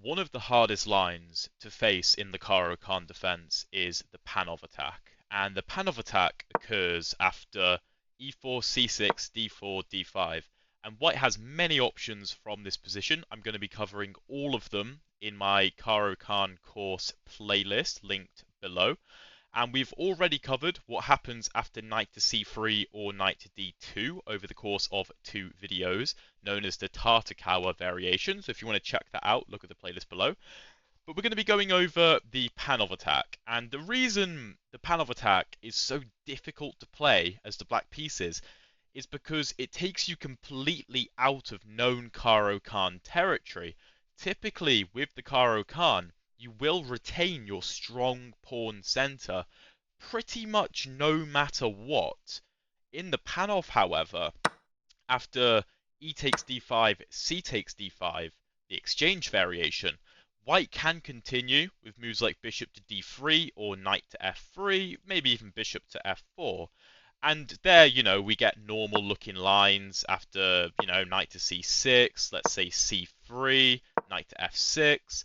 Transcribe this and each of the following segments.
One of the hardest lines to face in the Caro Kann defense is the Panov attack. And the Panov attack occurs after e4, c6, d4, d5. And white has many options from this position. I'm going to be covering all of them in my Caro Kann course playlist linked below. And we've already covered what happens after knight to c3 or knight to d2 over the course of 2 videos, known as the Tartakower variation. So if you want to check that out, look at the playlist below. But we're going to be going over the Panov attack. And the reason the Panov attack is so difficult to play as the black pieces is because it takes you completely out of known Caro Kann territory. Typically, with the Caro Kann, you will retain your strong pawn center pretty much no matter what. In the Panov, however, after e takes d5, c takes d5, the exchange variation, white can continue with moves like bishop to d3 or knight to f3, maybe even bishop to f4. And there, we get normal looking lines after, knight to c6, let's say c3, knight to f6.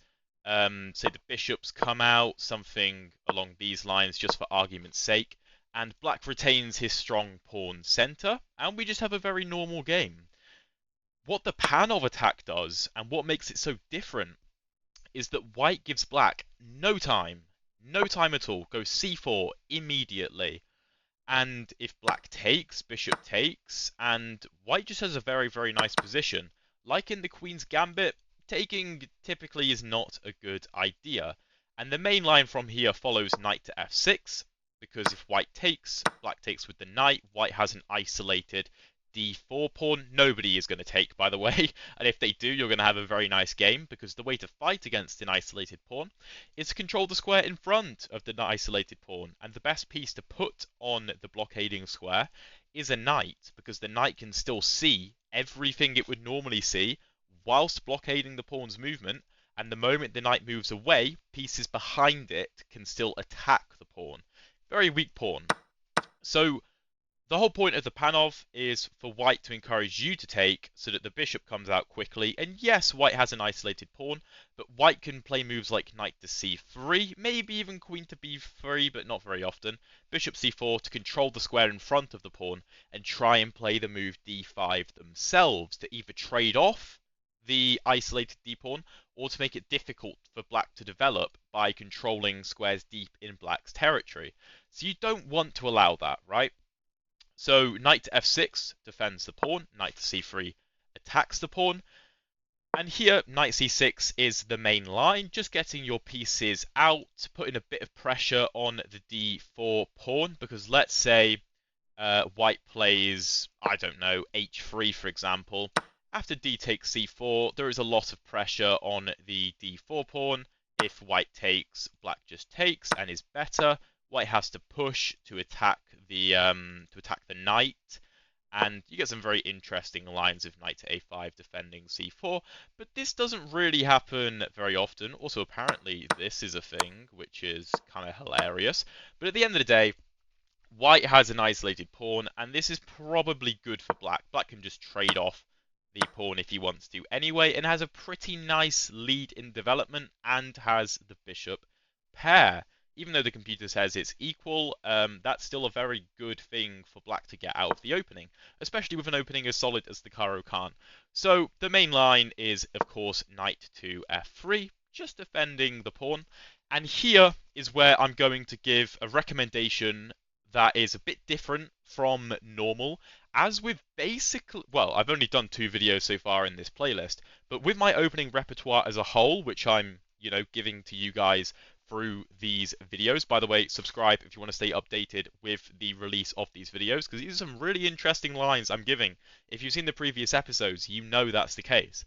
Say the bishops come out, something along these lines just for argument's sake, and black retains his strong pawn center, and we just have a very normal game. What the Panov attack does, and what makes it so different, is that white gives black no time at all, go c4 immediately. And if black takes, bishop takes, and white just has a very, very nice position. Like in the Queen's Gambit, taking typically is not a good idea. And the main line from here follows knight to f6, because if white takes, black takes with the knight, white has an isolated d4 pawn. Nobody is going to take, by the way, and if they do, you're going to have a very nice game, because the way to fight against an isolated pawn is to control the square in front of the isolated pawn, and the best piece to put on the blockading square is a knight, because the knight can still see everything it would normally see whilst blockading the pawn's movement, and the moment the knight moves away, pieces behind it can still attack the pawn. Very weak pawn. So the whole point of the Panov is for white to encourage you to take so that the bishop comes out quickly. And yes, white has an isolated pawn, but white can play moves like knight to c3, maybe even queen to b3, but not very often. Bishop c4 to control the square in front of the pawn and try and play the move d5 themselves to either trade off the isolated d-pawn or to make it difficult for black to develop by controlling squares deep in black's territory. So you don't want to allow that, right? So knight to f6 defends the pawn, knight to c3 attacks the pawn, and here knight c6 is the main line, just getting your pieces out, putting a bit of pressure on the d4 pawn, because let's say white plays, I don't know, h3 for example. After d takes c4, there is a lot of pressure on the d4 pawn. If white takes, black just takes and is better. White has to push to attack the knight, and you get some very interesting lines of knight to a5 defending c4. But this doesn't really happen very often. Also, apparently, this is a thing which is kind of hilarious. But at the end of the day, white has an isolated pawn, and this is probably good for black. Black can just trade off the pawn if he wants to anyway, and has a pretty nice lead in development, and has the bishop pair. Even though the computer says it's equal, that's still a very good thing for black to get out of the opening, especially with an opening as solid as the Caro Kann. So the main line is, of course, knight to f3, just defending the pawn. And here is where I'm going to give a recommendation that is a bit different from normal. As with basically, well, I've only done 2 videos so far in this playlist, but with my opening repertoire as a whole, which I'm, giving to you guys through these videos. By the way, subscribe if you want to stay updated with the release of these videos, because these are some really interesting lines I'm giving. If you've seen the previous episodes, you know that's the case.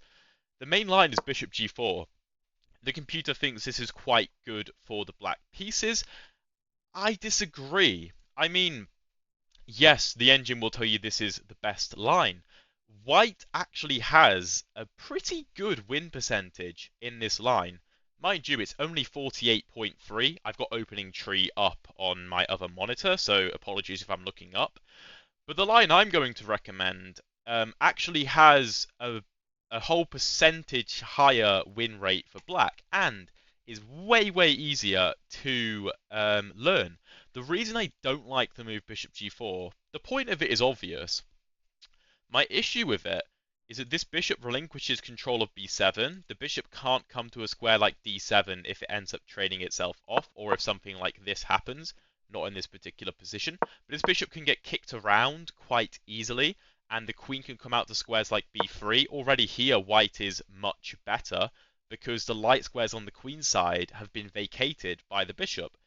The main line is bishop g4. The computer thinks this is quite good for the black pieces. I disagree. I mean, yes, the engine will tell you this is the best line. White actually has a pretty good win percentage in this line. Mind you, it's only 48.3. I've got opening tree up on my other monitor, so apologies if I'm looking up. But the line I'm going to recommend actually has a a whole percentage higher win rate for black and is way easier to learn. The reason I don't like the move bishop g4, the point of it is obvious. My issue with it is that this bishop relinquishes control of b7. The bishop can't come to a square like d7 if it ends up trading itself off, or if something like this happens, not in this particular position. But this bishop can get kicked around quite easily, and the queen can come out to squares like b3. Already here, white is much better, because the light squares on the queen side have been vacated by the bishop.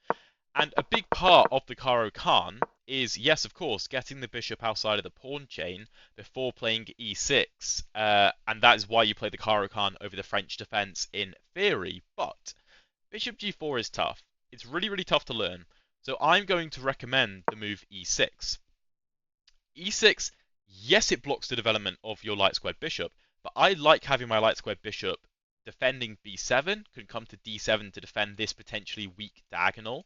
And a big part of the Caro Kann is, yes, of course, getting the bishop outside of the pawn chain before playing e6, and that is why you play the Caro Kann over the French defense in theory. But bishop g4 is tough. It's really tough to learn. So I'm going to recommend the move e6. e6, yes, it blocks the development of your light squared bishop, but I like having my light squared bishop defending b7, can come to d7 to defend this potentially weak diagonal.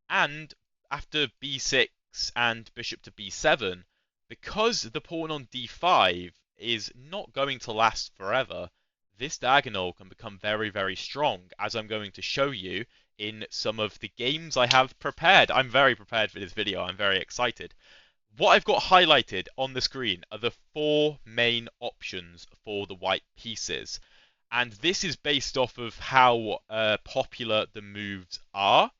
And after b6 and bishop to b7, because the pawn on d5 is not going to last forever, this diagonal can become very strong, as I'm going to show you in some of the games I have prepared. I'm very prepared for this video. I'm very excited. What I've got highlighted on the screen are the 4 main options for the white pieces. And this is based off of how popular the moves are.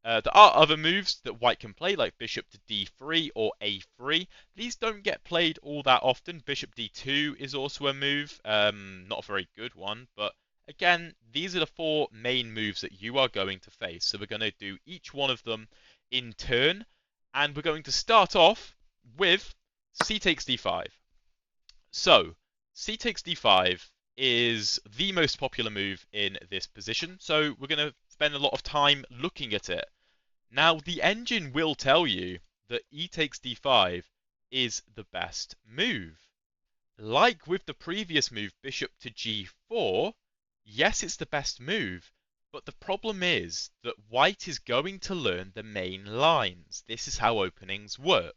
There are other moves that white can play, like bishop to d3 or a3. These don't get played all that often. Bishop d2 is also a move, not a very good one, but again, these are the 4 main moves that you are going to face. So we're going to do each one of them in turn, and we're going to start off with c takes d5. So, c takes d5 is the most popular move in this position, so we're going to spend a lot of time looking at it. Now, the engine will tell you that e takes d5 is the best move. Like with the previous move, bishop to g4, yes, it's the best move, but the problem is that white is going to learn the main lines. This is how openings work.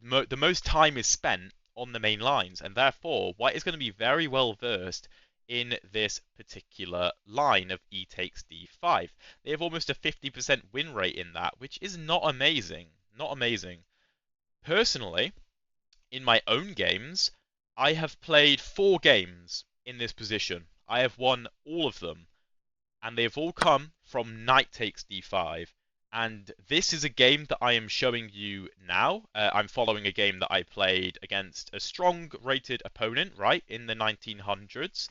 The most time is spent on the main lines, and therefore white is going to be very well versed in this particular line of e takes d5. They have almost a 50% win rate in that, which is not amazing. Not amazing. Personally, in my own games, I have played 4 games in this position. I have won all of them, and they have all come from knight takes d5. And this is a game that I am showing you now. I'm following a game that I played against a strong rated opponent, right, in the 1900s.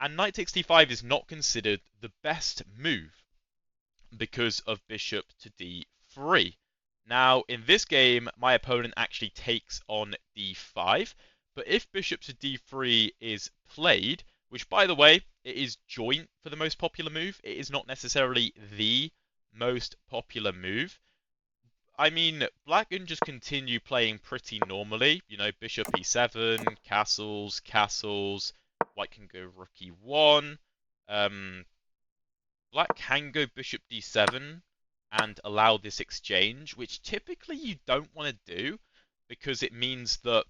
And knight takes d5 is not considered the best move because of bishop to d3. Now, in this game, my opponent actually takes on d5. But if bishop to d3 is played, which, by the way, it is joint for the most popular move, it is not necessarily the most popular move. I mean, black can just continue playing pretty normally. You know, bishop e7, castles, white can go rook e1. Black can go bishop d7 and allow this exchange, which typically you don't want to do because it means that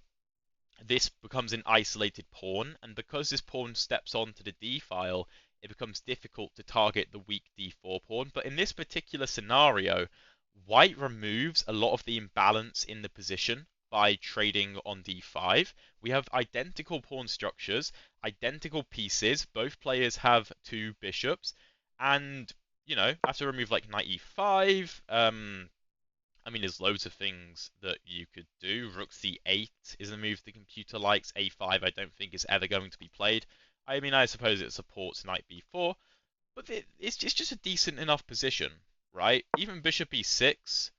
this becomes an isolated pawn, and because this pawn steps onto the d file, it becomes difficult to target the weak d4 pawn. But in this particular scenario, white removes a lot of the imbalance in the position by trading on d5. We have identical pawn structures, identical pieces. Both players have 2 bishops, and you know, I have to remove like knight e5. I mean, there's loads of things that you could do. Rook c8 is a move the computer likes. a5 I don't think is ever going to be played. I mean, I suppose it supports knight b4, but it's just a decent enough position, right? Even bishop e6.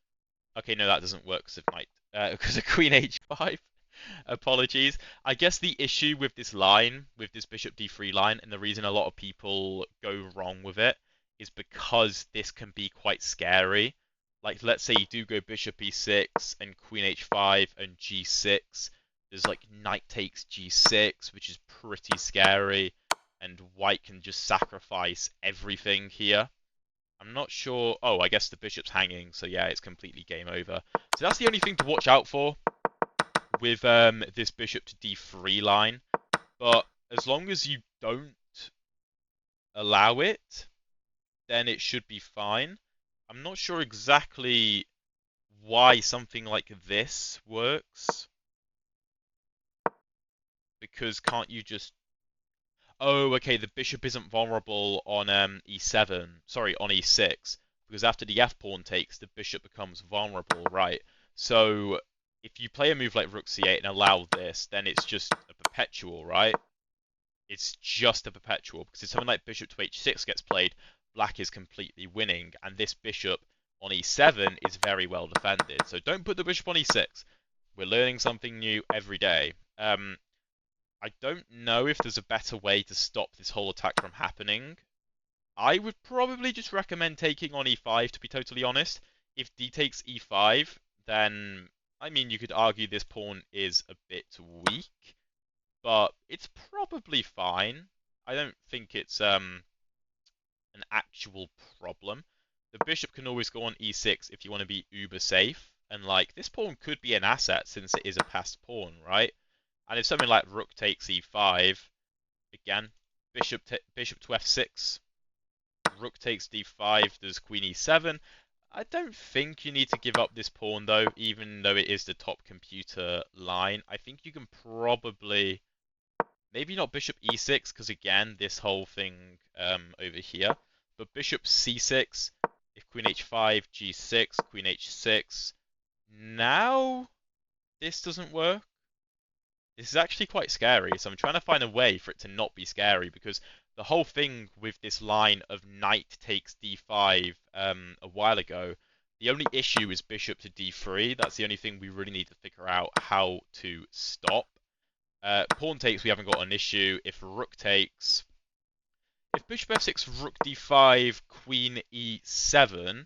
Okay, no, that doesn't work because of queen h5. Apologies. I guess the issue with this line, with this bishop d3 line, and the reason a lot of people go wrong with it, is because this can be quite scary. Like, let's say you do go bishop e6 and queen h5 and g6. There's like knight takes g6, which is pretty scary, and white can just sacrifice everything here. I'm not sure. Oh, I guess the bishop's hanging, so yeah, it's completely game over. So that's the only thing to watch out for with this bishop to d3 line. But as long as you don't allow it, then it should be fine. I'm not sure exactly why something like this works, because can't you just... Oh, okay, the bishop isn't vulnerable on e7, sorry, on e6, because after the f pawn takes, the bishop becomes vulnerable, right? So if you play a move like rook c8 and allow this, then it's just a perpetual, right? It's just a perpetual, because if something like bishop to h6 gets played, black is completely winning, and this bishop on e7 is very well defended. So don't put the bishop on e6. We're learning something new every day. I don't know if there's a better way to stop this whole attack from happening. I would probably just recommend taking on e5, to be totally honest. If d takes e5, then, I mean, you could argue this pawn is a bit weak, but it's probably fine. I don't think it's an actual problem. The bishop can always go on e6 if you want to be uber safe, and like, this pawn could be an asset since it is a passed pawn, right? And if something like rook takes e5, again, bishop to f6, rook takes d5, there's queen e7. I don't think you need to give up this pawn though, even though it is the top computer line. I think you can probably, maybe not bishop e6, because again, this whole thing over here, but bishop c6, if queen h5, g6, queen h6. Now, this doesn't work. This is actually quite scary, so I'm trying to find a way for it to not be scary, because the whole thing with this line of knight takes d5 a while ago, the only issue is bishop to d3. That's the only thing we really need to figure out how to stop. Pawn takes, we haven't got an issue. If rook takes... If bishop f6, rook d5, queen e7,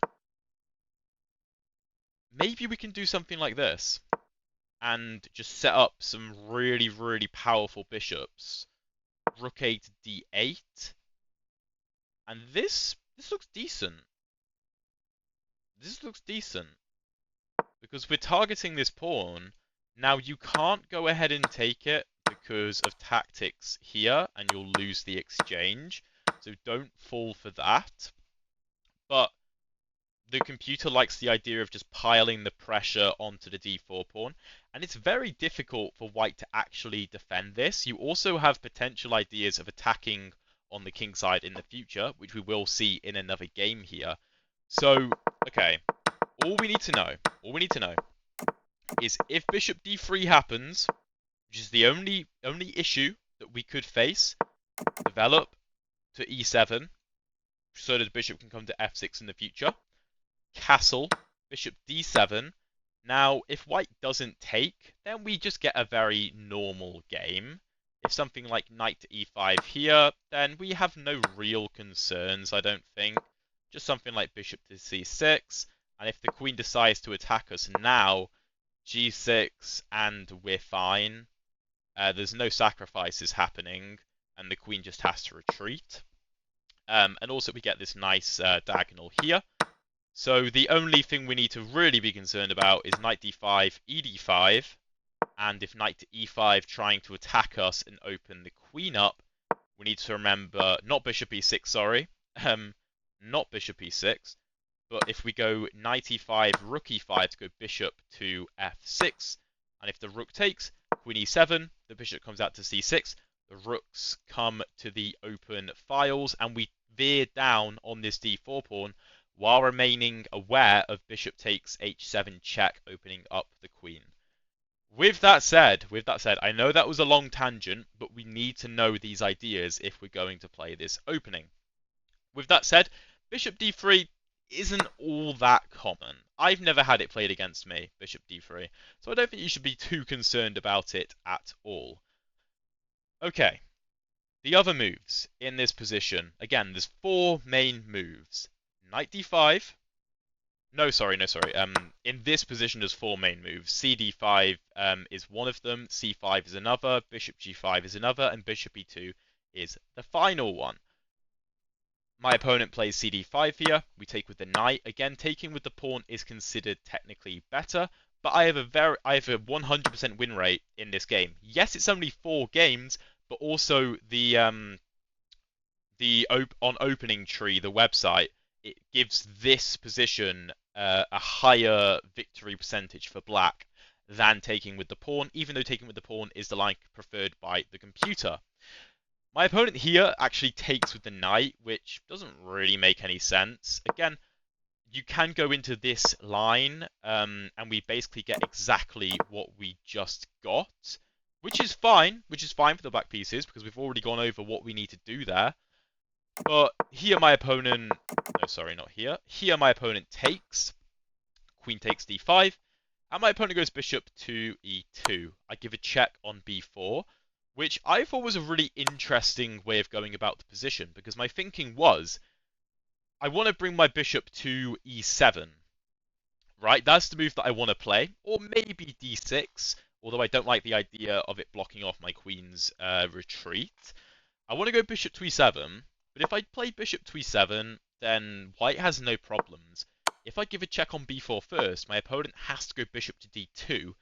maybe we can do something like this and just set up some really, really powerful bishops. Rook 8, d8. And this looks decent. This looks decent. Because we're targeting this pawn. Now you can't go ahead and take it because of tactics here, and you'll lose the exchange. So don't fall for that. But the computer likes the idea of just piling the pressure onto the d4 pawn, and it's very difficult for white to actually defend this. You also have potential ideas of attacking on the king side in the future, which we will see in another game here. So, okay, all we need to know is if bishop d3 happens, which is the only issue that we could face, develop to e7, so that the bishop can come to f6 in the future. Castle, bishop d7. Now, if white doesn't take, then we just get a very normal game. If something like knight to e5 here, then we have no real concerns, I don't think. Just something like bishop to c6. And if the queen decides to attack us now, g6, and we're fine. There's no sacrifices happening, and the queen just has to retreat. And also we get this nice diagonal here. So the only thing we need to really be concerned about is knight d5, ed5, and if knight to e5 trying to attack us and open the queen up, we need to remember, not bishop e6, sorry, not bishop e6, but if we go knight e5, rook e5 to go bishop to f6, and if the rook takes, queen e7, the bishop comes out to c6, the rooks come to the open files, and we veer down on this d4 pawn, while remaining aware of bishop takes h7 check, opening up the queen. With that said, I know that was a long tangent, but we need to know these ideas if we're going to play this opening. With that said, bishop d3 isn't all that common. I've never had it played against me, bishop d3, so I don't think you should be too concerned about it at all. Okay, the other moves in this position. Again, there's four main moves. Knight d5. No, sorry. In this position, there's four main moves. cd5 is one of them, c5 is another, bishop g5 is another, and bishop e2 is the final one. My opponent plays cd5 here. We take with the knight. Again, taking with the pawn is considered technically better, but I have a 100% win rate in this game. Yes, it's only 4 games, but also on opening tree, the website, it gives this position a higher victory percentage for black than taking with the pawn, even though taking with the pawn is the line preferred by the computer. My opponent here actually takes with the knight, which doesn't really make any sense. Again, you can go into this line, and we basically get exactly what we just got, which is fine for the black pieces, because we've already gone over what we need to do there. But here my opponent, no, sorry, not here. Here my opponent takes, queen takes d5, and my opponent goes bishop to e2. I give a check on b4, which I thought was a really interesting way of going about the position, because my thinking was, I want to bring my bishop to e7, right? That's the move that I want to play, or maybe d6, although I don't like the idea of it blocking off my queen's retreat. I want to go bishop to e7, but if I play bishop to e7, then white has no problems. If I give a check on b4 first, my opponent has to go bishop to d2,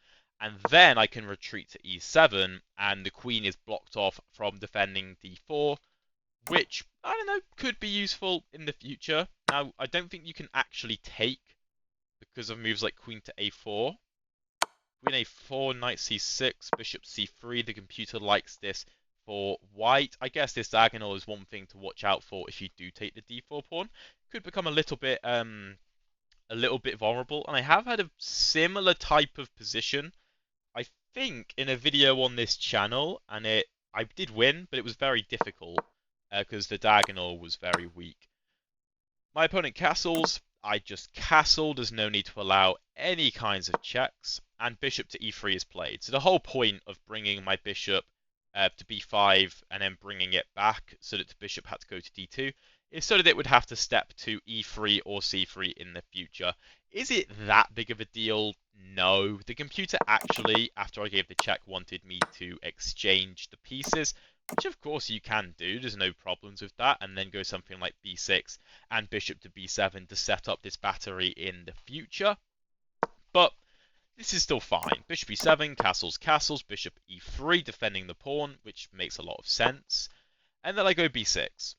and then I can retreat to e7, and the queen is blocked off from defending d4, which, I don't know, could be useful in the future. Now, I don't think you can actually take because of moves like queen to a4. Queen a4, knight c6, bishop c3. The computer likes this for white. I guess this diagonal is one thing to watch out for if you do take the d4 pawn. Could become a little bit vulnerable. And I have had a similar type of position, I think, in a video on this channel, and I did win, but it was very difficult because the diagonal was very weak. My opponent castles. I just castle. There's no need to allow any kinds of checks, and bishop to e3 is played. So the whole point of bringing my bishop to b5 and then bringing it back so that the bishop had to go to d2 is so that it would have to step to e3 or c3 in the future. Is it that big of a deal? No. The computer actually, after I gave the check, wanted me to exchange the pieces, which of course you can do. There's no problems with that. And then go something like b6 and bishop to b7 to set up this battery in the future. But this is still fine. Bishop e7, castles, bishop e3, defending the pawn, which makes a lot of sense. And then I go b6.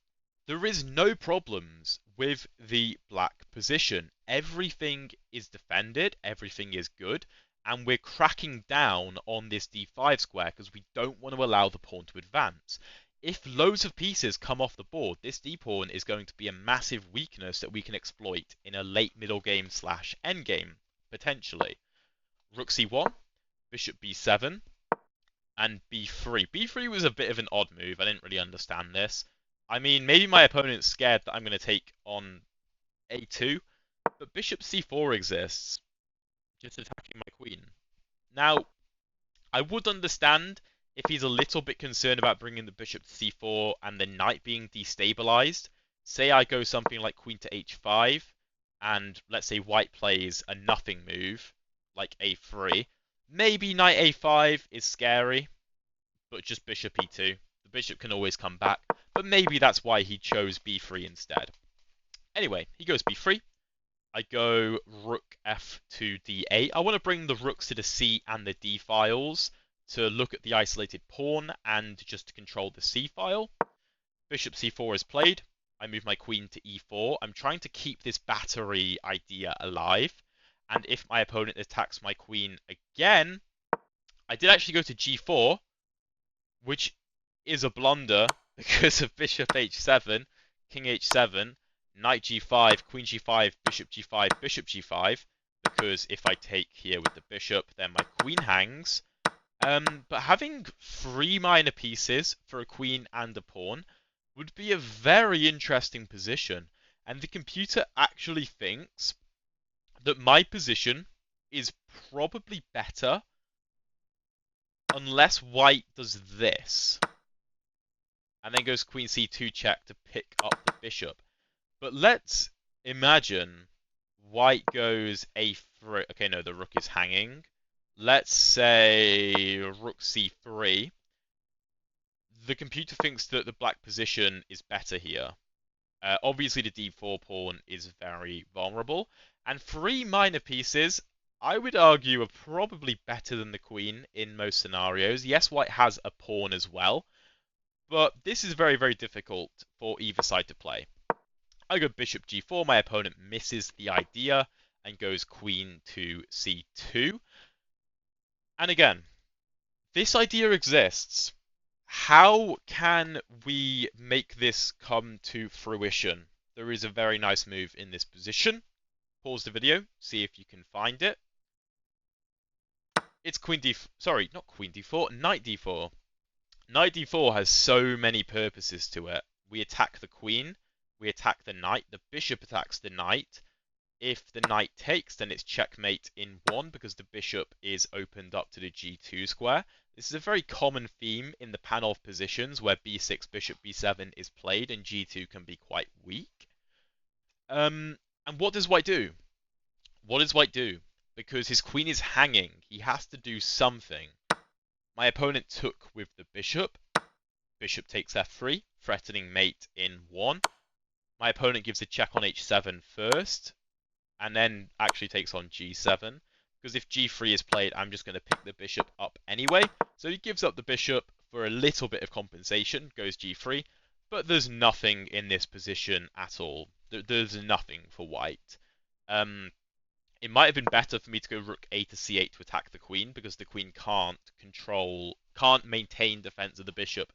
There is no problems with the black position. Everything is defended, everything is good, and we're cracking down on this d5 square because we don't want to allow the pawn to advance. If loads of pieces come off the board, this d-pawn is going to be a massive weakness that we can exploit in a late middle game / endgame, potentially. Rook c1, bishop b7, and b3. b3 was a bit of an odd move. I didn't really understand this. I mean, maybe my opponent's scared that I'm going to take on a2, but bishop c4 exists, just attacking my queen. Now, I would understand if he's a little bit concerned about bringing the bishop to c4 and the knight being destabilized. Say I go something like queen to h5, and let's say white plays a nothing move, like a3. Maybe knight a5 is scary, but just bishop e2. The bishop can always come back, but maybe that's why he chose b3 instead. Anyway, he goes b3. I go rook f to d8. I want to bring the rooks to the c and the d files to look at the isolated pawn and just to control the c file. Bishop c4 is played. I move my queen to e4. I'm trying to keep this battery idea alive. And if my opponent attacks my queen again, I did actually go to g4, which is a blunder because of bishop h7, king h7, knight g5, queen g5, bishop g5, bishop g5, because if I take here with the bishop, then my queen hangs. But having 3 minor pieces for a queen and a pawn would be a very interesting position. And the computer actually thinks that my position is probably better unless white does this. And then goes queen c2 check to pick up the bishop. But let's imagine white goes a3. Okay, no, the rook is hanging. Let's say rook c3. The computer thinks that the black position is better here. Obviously, the d4 pawn is very vulnerable. And 3 minor pieces, I would argue, are probably better than the queen in most scenarios. Yes, white has a pawn as well. But this is very, very difficult for either side to play. I go bishop g4, my opponent misses the idea and goes queen to c2. And again, this idea exists. How can we make this come to fruition? There is a very nice move in this position. Pause the video, see if you can find it. It's queen d4, sorry, not queen d4, knight d4. Knight d4 has so many purposes to it. We attack the queen, we attack the knight, the bishop attacks the knight. If the knight takes, then it's checkmate in 1 because the bishop is opened up to the g2 square. This is a very common theme in the Panov positions where b6, bishop b7 is played and g2 can be quite weak. And what does white do? What does white do? Because his queen is hanging, he has to do something. My opponent took with the bishop. Bishop takes f3, threatening mate in 1. My opponent gives a check on h7 first, and then actually takes on g7. Because if g3 is played, I'm just going to pick the bishop up anyway. So he gives up the bishop for a little bit of compensation, goes g3. But there's nothing in this position at all. There's nothing for white. It might have been better for me to go rook a to c8 to attack the queen, because the queen can't maintain defense of the bishop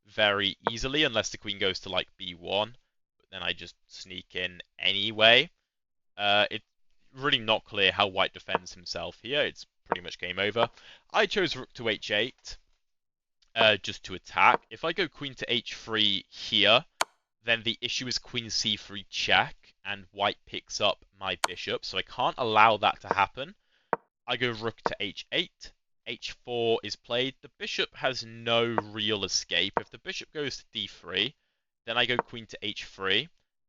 very easily unless the queen goes to like b1. But then I just sneak in anyway. It's really not clear how white defends himself here. It's pretty much game over. I chose rook to h8 just to attack. If I go queen to h3 here, then the issue is queen c3 check, and white picks up my bishop, so I can't allow that to happen. I go rook to h8, h4 is played. The bishop has no real escape. If the bishop goes to d3, then I go queen to h3,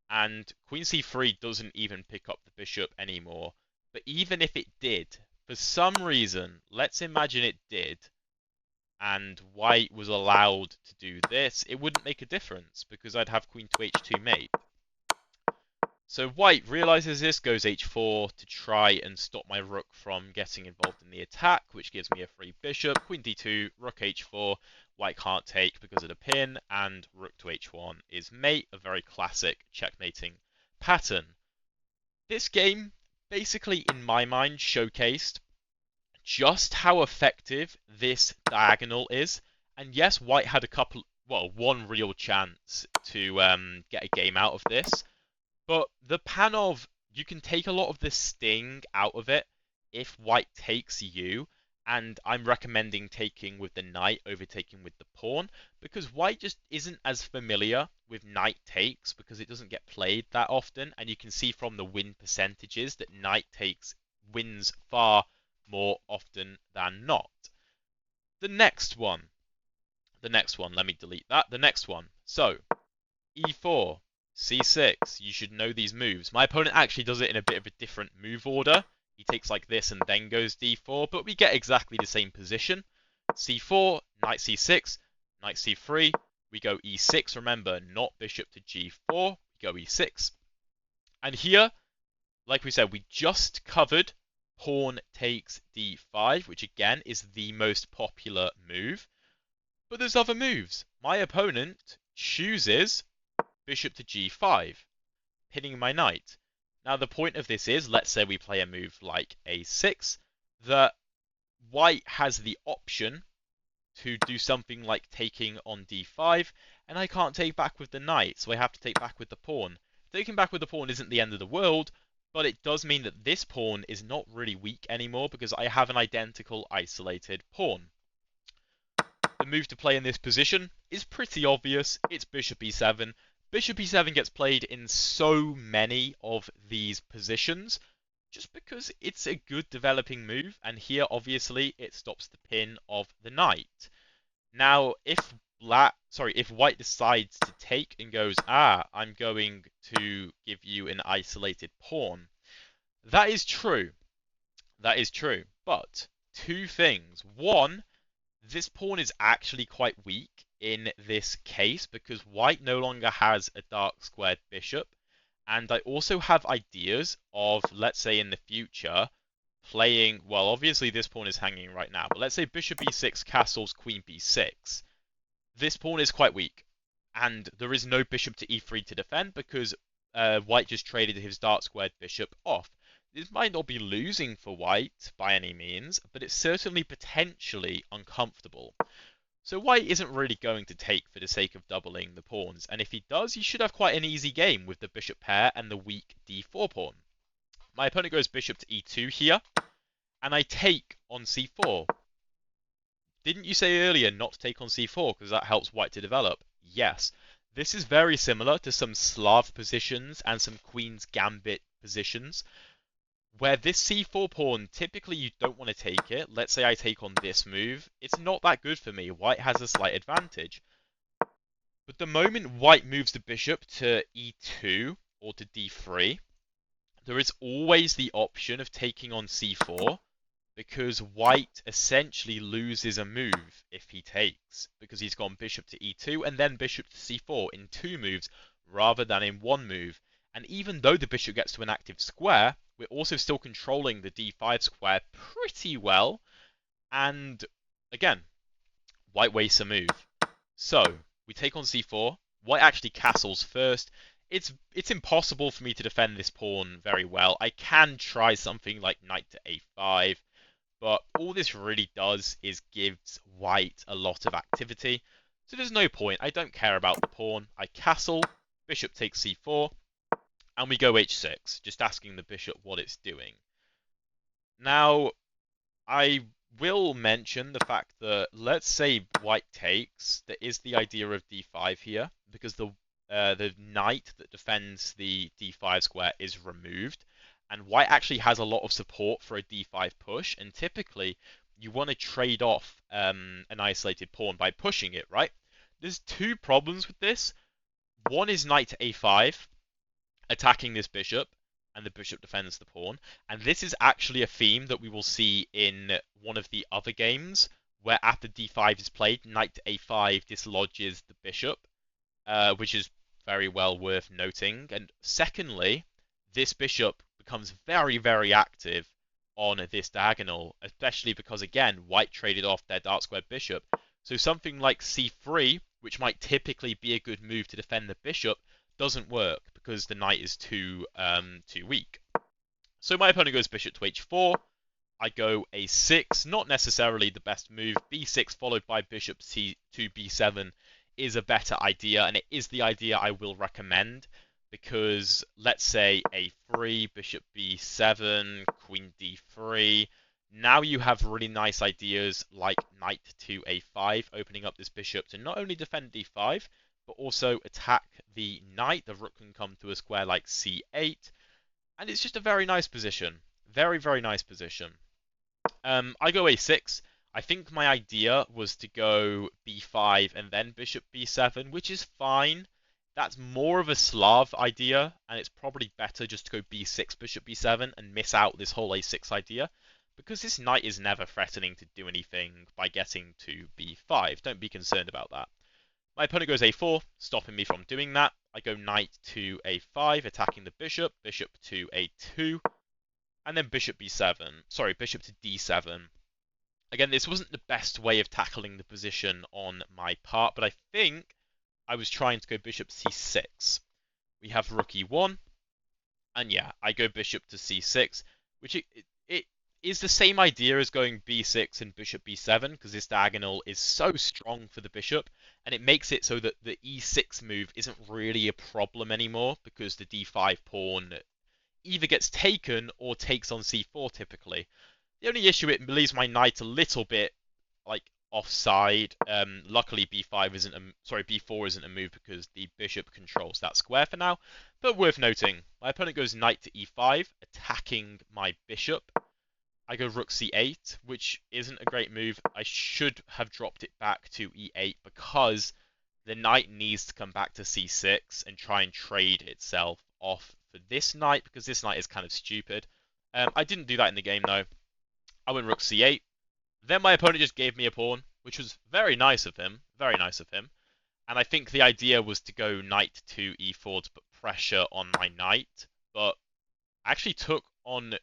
and queen c3 doesn't even pick up the bishop anymore. But even if it did, for some reason, let's imagine it did, and white was allowed to do this, it wouldn't make a difference because I'd have queen to h2 mate. So white realizes this, goes h4 to try and stop my rook from getting involved in the attack, which gives me a free bishop. Queen d2, rook h4, white can't take because of the pin, and rook to h1 is mate, a very classic checkmating pattern. This game, basically in my mind, showcased just how effective this diagonal is. And yes, white had one real chance to get a game out of this. But the Panov, you can take a lot of the sting out of it if white takes you. And I'm recommending taking with the knight over taking with the pawn, because white just isn't as familiar with knight takes because it doesn't get played that often. And you can see from the win percentages that knight takes wins far more often than not. The next one, let me delete that. The next one, so e4, c6, you should know these moves. My opponent actually does it in a bit of a different move order. He takes like this and then goes d4, but we get exactly the same position. c4, knight c6, knight c3, we go e6, remember, not bishop to g4, we go e6. And here, like we said, we just covered pawn takes d5, which again is the most popular move. But there's other moves. My opponent chooses bishop to g5, pinning my knight. Now the point of this is, let's say we play a move like a6, that white has the option to do something like taking on d5, and I can't take back with the knight, so I have to take back with the pawn. Taking back with the pawn isn't the end of the world, but it does mean that this pawn is not really weak anymore because I have an identical isolated pawn. The move to play in this position is pretty obvious. It's bishop e7. Bishop e7 gets played in so many of these positions just because it's a good developing move, and here obviously it stops the pin of the knight. Now if white decides to take and goes, I'm going to give you an isolated pawn, that is true. That is true. But two things. One, this pawn is actually quite weak in this case because white no longer has a dark squared bishop. And I also have ideas of, let's say in the future, playing, well, obviously this pawn is hanging right now, but let's say bishop e6 castles queen b6. this pawn is quite weak, and there is no bishop to e3 to defend because white just traded his dark squared bishop off. This might not be losing for white by any means, but it's certainly potentially uncomfortable. So white isn't really going to take for the sake of doubling the pawns, and if he does, he should have quite an easy game with the bishop pair and the weak d4 pawn. My opponent goes bishop to e2 here, and I take on c4. Didn't you say earlier not to take on c4 because that helps white to develop? Yes. This is very similar to some Slav positions and some Queen's Gambit positions, where this c4 pawn, typically you don't want to take it. Let's say I take on this move. It's not that good for me. White has a slight advantage. But the moment white moves the bishop to e2 or to d3, there is always the option of taking on c4, because white essentially loses a move if he takes, because he's gone bishop to e2 and then bishop to c4 in 2 moves rather than in 1 move. And even though the bishop gets to an active square, we're also still controlling the d5 square pretty well. And again, white wastes a move. So we take on c4. White actually castles first. It's impossible for me to defend this pawn very well. I can try something like knight to a5, but all this really does is gives white a lot of activity. So there's no point. I don't care about the pawn. I castle, bishop takes c4, and we go h6, just asking the bishop what it's doing. Now, I will mention the fact that, let's say white takes, there is the idea of d5 here, because the knight that defends the d5 square is removed, and white actually has a lot of support for a d5 push, and typically you want to trade off an isolated pawn by pushing it, right? There's 2 problems with this. One is knight to a5, attacking this bishop, and the bishop defends the pawn. And this is actually a theme that we will see in one of the other games, where after d5 is played, knight to a5 dislodges the bishop, which is very well worth noting. And secondly, this bishop becomes very, very active on this diagonal, especially because, again, white traded off their dark square bishop. So something like c3, which might typically be a good move to defend the bishop, doesn't work because the knight is too weak. So my opponent goes bishop to h4. I go a6, not necessarily the best move. b6 followed by bishop to b7 is a better idea, and it is the idea I will recommend, because let's say a3, bishop b7, queen d3. Now you have really nice ideas like knight to a5, opening up this bishop to not only defend d5, but also attack the knight. The rook can come to a square like c8, and it's just a very nice position. Very, very nice position. I go a6. I think my idea was to go b5 and then bishop b7, which is fine. That's more of a Slav idea, and it's probably better just to go b6, bishop b7, and miss out this whole a6 idea, because this knight is never threatening to do anything by getting to b5. Don't be concerned about that. My opponent goes a4, stopping me from doing that. I go knight to a5, attacking the bishop, bishop to a2, and then bishop b7. Sorry, bishop to d7. Again, this wasn't the best way of tackling the position on my part, but I think I was trying to go bishop c6. We have rook e1, and yeah, I go bishop to c6, which it is the same idea as going b6 and bishop b7, because this diagonal is so strong for the bishop, and it makes it so that the e6 move isn't really a problem anymore, because the d5 pawn either gets taken or takes on c4 typically. The only issue, it leaves my knight a little bit like offside. Luckily b4 isn't a move because the bishop controls that square for now, but worth noting. My opponent goes knight to e5, attacking my bishop. I go rook c8, which isn't a great move. I should have dropped it back to e8 because the knight needs to come back to c6 and try and trade itself off for this knight, because this knight is kind of stupid. I didn't do that in the game though. I went rook c8. Then my opponent just gave me a pawn, which was very nice of him. Very nice of him. And I think the idea was to go knight to e4 to put pressure on my knight, but I actually took on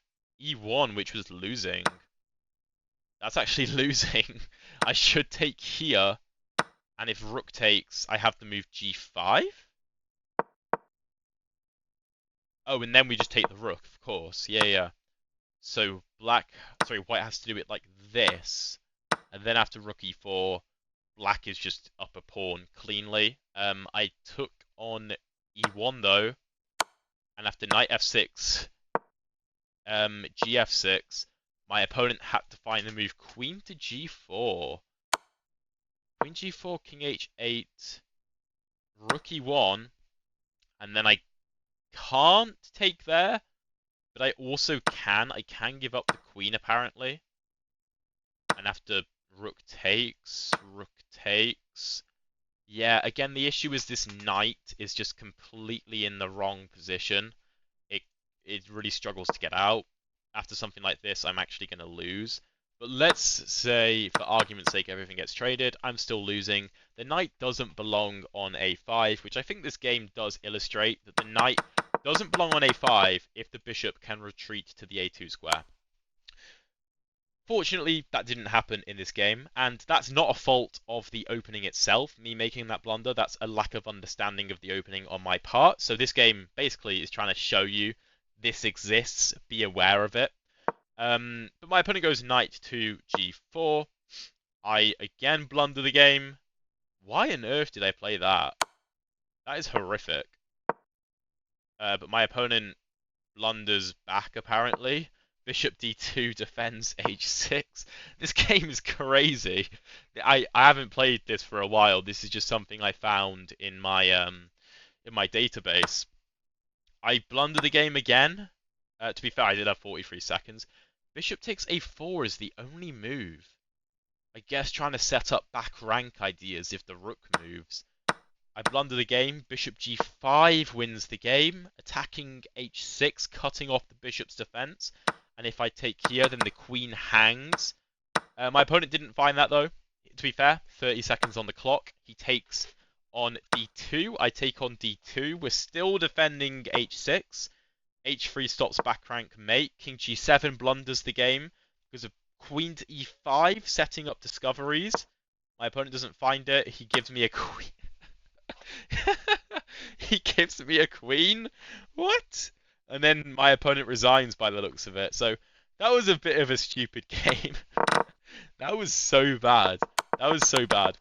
e1, which was losing. That's actually losing. I should take here And if rook takes, I have to move g5. Oh, and then we just take the rook, of course. Yeah, yeah. So white has to do it like this. And then after rook e4, black is just up a pawn cleanly. I took on e1 though. And after knight f6, gf6, my opponent had to find the move queen to g4. Queen g4, king h8, rook e1, and then I can't take there, but I also can. I can give up the queen apparently. And after rook takes, yeah, again the issue is this knight is just completely in the wrong position. It really struggles to get out. After something like this, I'm actually going to lose. But let's say, for argument's sake, everything gets traded. I'm still losing. The knight doesn't belong on a5, which I think this game does illustrate that the knight doesn't belong on a5 if the bishop can retreat to the a2 square. Fortunately, that didn't happen in this game, and that's not a fault of the opening itself, me making that blunder. That's a lack of understanding of the opening on my part. So this game basically is trying to show you this exists, be aware of it. But my opponent goes knight to g4. I again blunder the game. Why on earth did I play that? That is horrific. But my opponent blunders back apparently. Bishop d2 defends h6. This game is crazy. I haven't played this for a while. This is just something I found in my database. I blunder the game again. To be fair, I did have 43 seconds. Bishop takes a4 is the only move. I guess trying to set up back rank ideas if the rook moves. I blunder the game. Bishop g5 wins the game. Attacking h6, cutting off the bishop's defense. And if I take here, then the queen hangs. My opponent didn't find that though. To be fair, 30 seconds on the clock. He takes on d2. I take on d2. We're still defending h6. h3 stops back rank mate. King g7 blunders the game because of queen to e5, setting up discoveries. My opponent doesn't find it. He gives me a queen. He gives me a queen? What? And then my opponent resigns by the looks of it. So that was a bit of a stupid game. That was so bad. That was so bad.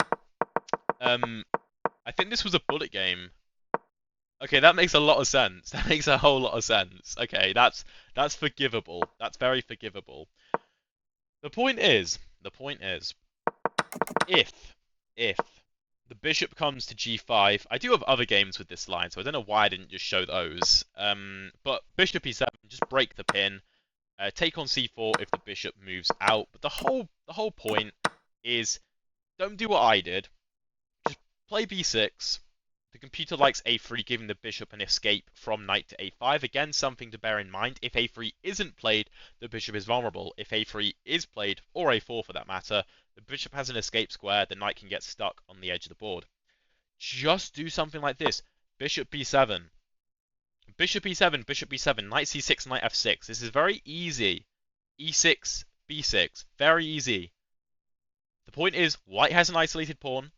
I think this was a bullet game. Okay, that makes a lot of sense. That makes a whole lot of sense. Okay, that's forgivable. That's very forgivable. The point is, if the bishop comes to g5, I do have other games with this line, so I don't know why I didn't just show those. But bishop e7, just break the pin. Take on c4 if the bishop moves out. But the whole point is, don't do what I did. Just play b6. The computer likes a3, giving the bishop an escape from knight to a5. Again, something to bear in mind. If a3 isn't played, the bishop is vulnerable. If a3 is played, or a4 for that matter, the bishop has an escape square. The knight can get stuck on the edge of the board. Just do something like this. Bishop b7. Bishop e7, bishop b7, knight c6, knight f6. This is very easy. e6, b6. Very easy. The point is, white has an isolated pawn,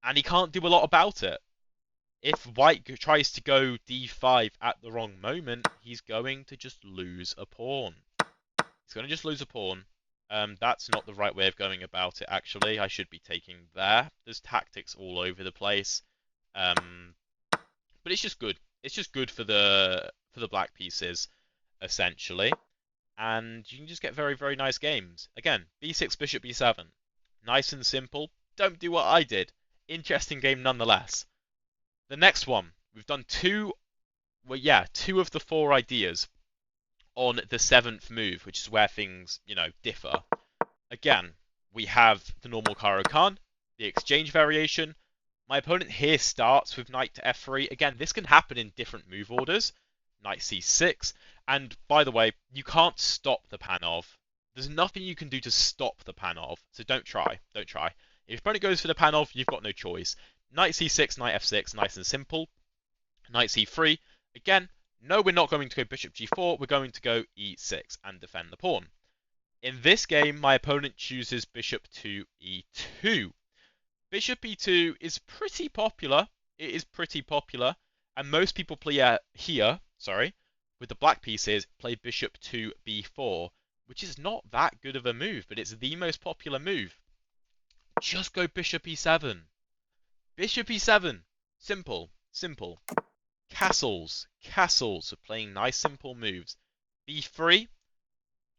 and he can't do a lot about it. If white tries to go d5 at the wrong moment, he's going to just lose a pawn. He's going to just lose a pawn. That's not the right way of going about it, actually. I should be taking there. There's tactics all over the place. But it's just good. It's just good for the black pieces, essentially. And you can just get very, very nice games. Again, b6, bishop b7. Nice and simple. Don't do what I did. Interesting game nonetheless. The next one, we've done two of the four ideas on the seventh move, which is where things, differ. Again, we have the normal Caro Kann, the exchange variation. My opponent here starts with knight to f3. Again, this can happen in different move orders. Knight c6. And by the way, you can't stop the Panov. There's nothing you can do to stop the Panov. So don't try. Don't try. If your opponent goes for the Panov, you've got no choice. Knight c6, knight f6, nice and simple. Knight c3. Again, no, we're not going to go bishop g4. We're going to go e6 and defend the pawn. In this game, my opponent chooses bishop to e2. Bishop e2 is pretty popular. It is pretty popular. And most people play here, sorry, with the black pieces, play bishop to b4, which is not that good of a move, but it's the most popular move. Just go bishop e7. Bishop e7. Simple, simple. Castles, castles. So playing nice simple moves. b3,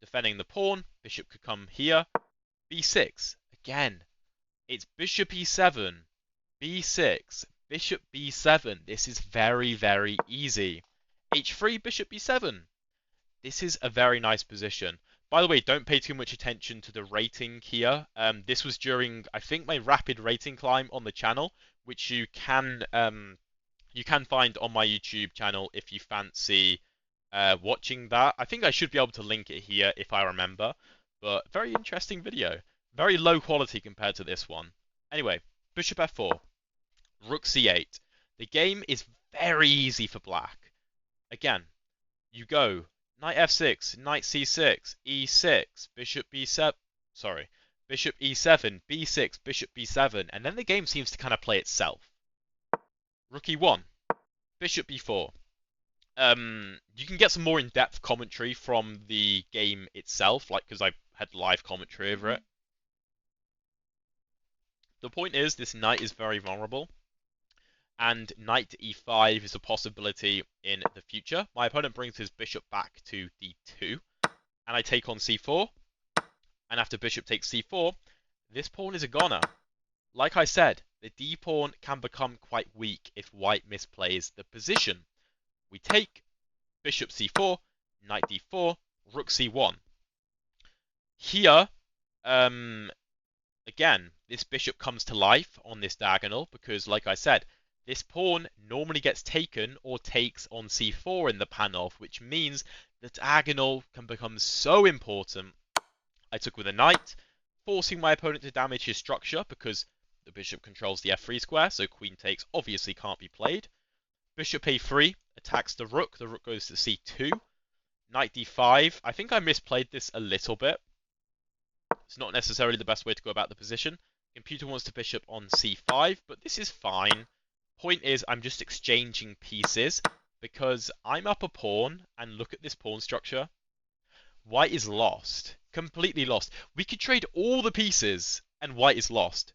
defending the pawn. Bishop could come here. b6. Again, it's bishop e7, b6, bishop b7. This is very, very easy. h3, bishop b7. This is a very nice position. By the way, don't pay too much attention to the rating here. This was during, I think, my rapid rating climb on the channel, which you can find on my YouTube channel if you fancy watching that. I think I should be able to link it here if I remember. But very interesting video. Very low quality compared to this one. Anyway, bishop f4, rook c8. The game is very easy for black. Again, you go knight f6, knight c6, e6, bishop b7, sorry, bishop e7, b6, bishop b7, and then the game seems to kind of play itself. Rook e1, bishop b4. You can get some more in-depth commentary from the game itself, like because I had live commentary over it. The point is, this knight is very vulnerable, and knight to e5 is a possibility in the future. My opponent brings his bishop back to d2, and I take on c4, and after bishop takes c4, this pawn is a goner. Like I said, the d-pawn can become quite weak if white misplays the position. We take bishop c4, knight d4, rook c1. Here, again, this bishop comes to life on this diagonal because, like I said, this pawn normally gets taken or takes on c4 in the Panov, which means the diagonal can become so important. I took with a knight, forcing my opponent to damage his structure because the bishop controls the f3 square, so queen takes obviously can't be played. Bishop a3 attacks the rook goes to c2. Knight d5, I think I misplayed this a little bit. It's not necessarily the best way to go about the position. Computer wants to bishop on c5, but this is fine. Point is, I'm just exchanging pieces because I'm up a pawn, and look at this pawn structure. White is lost. Completely lost. We could trade all the pieces, and white is lost.